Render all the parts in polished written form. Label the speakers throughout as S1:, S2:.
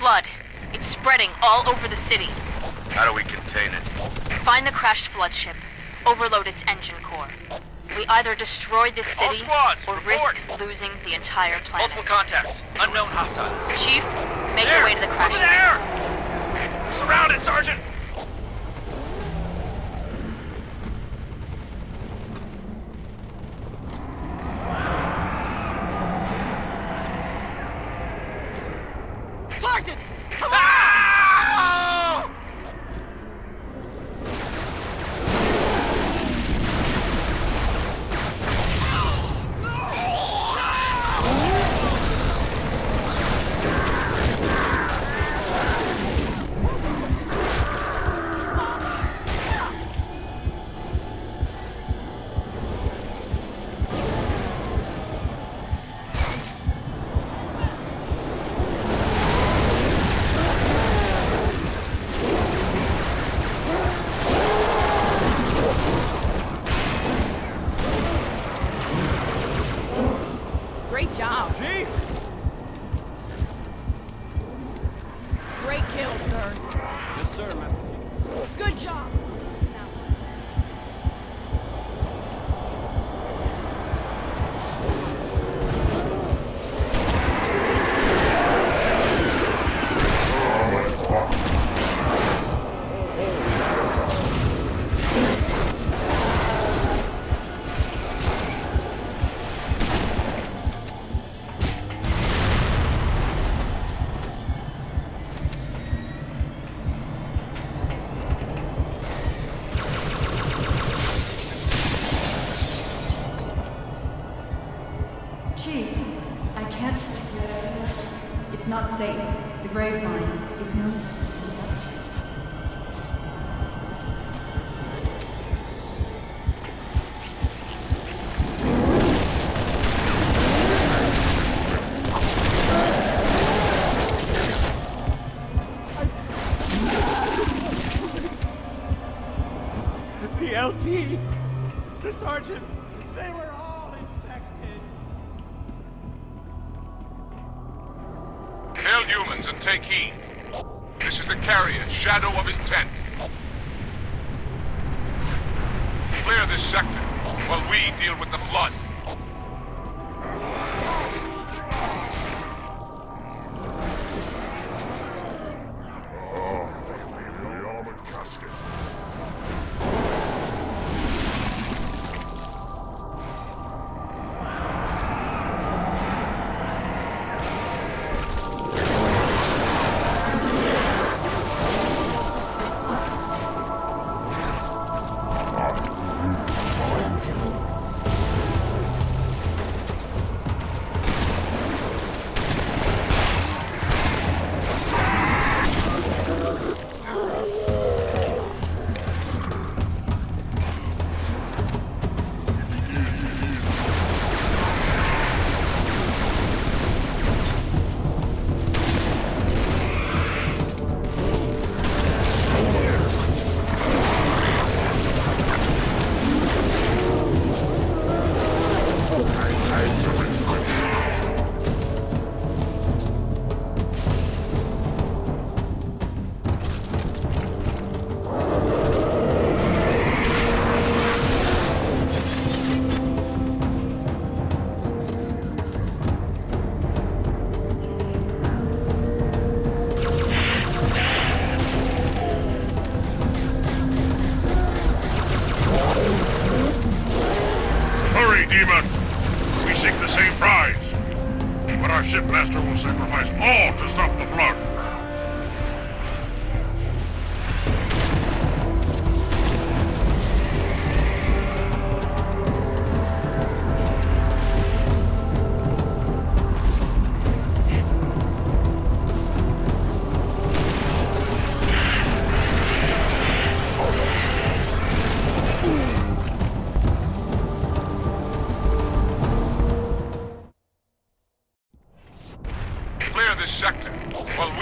S1: flood. It's spreading all over the city.
S2: How do we contain it?
S1: Find the crashed flood ship. Overload its engine core. We either destroy this
S3: All
S1: city
S3: squads,
S1: or
S3: report.
S1: risk losing the entire planet.
S3: Multiple contacts. Unknown hostiles.
S1: Chief, make
S3: There!
S1: your way to the crash
S3: Over
S1: site.
S3: there! We're surrounded, Sergeant!
S4: Sergeant! Come on!
S3: Ah!
S4: Great job.
S3: Chief!
S4: Great kill, sir.
S3: Yes, sir, ma'am.
S4: Good job.
S5: Chief, I can't trust you. It's not safe. The grave mind. It knows.
S6: The LT, the sergeant, they were all infected.
S7: Hail humans and take heed. This is the carrier, Shadow of Intent. Clear this sector while we deal with the flood.
S8: The armored casket. Hurry, demon! We seek the same prize. But our shipmaster will sacrifice all to stop the flood.
S7: Clear this sector while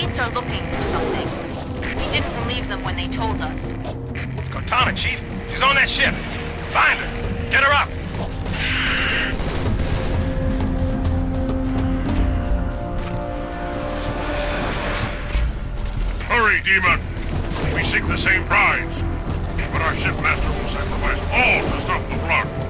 S1: Gates are looking for something. We didn't believe them when they told us.
S3: It's Cortana, Chief. She's on that ship. Find her. Get her up.
S8: Hurry, Demon! We seek the same prize, but our shipmaster will sacrifice all to stop the flood.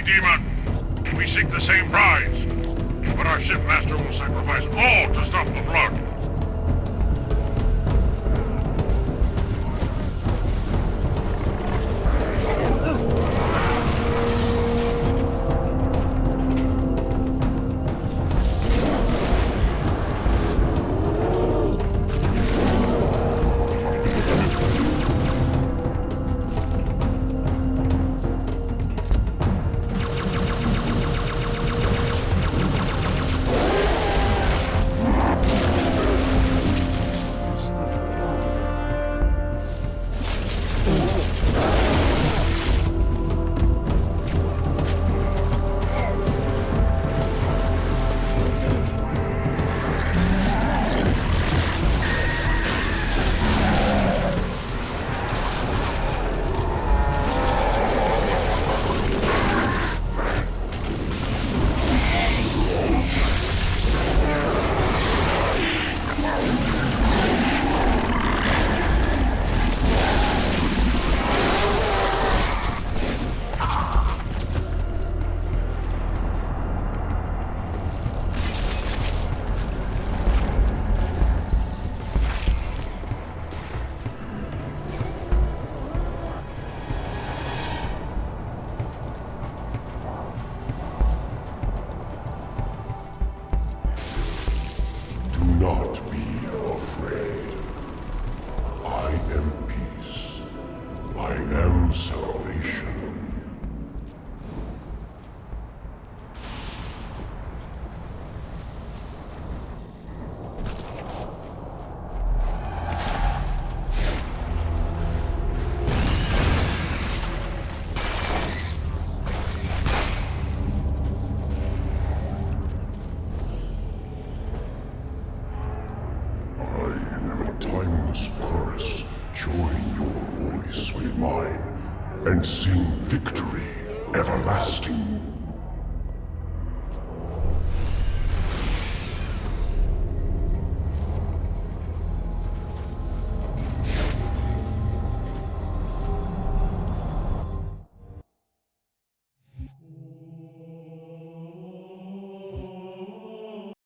S8: Demon! We seek the same prize, but our shipmaster will sacrifice all to stop the flood.
S9: Do not be afraid. I am peace. I am salvation. Timeless chorus, join your voice with mine, and sing victory everlasting.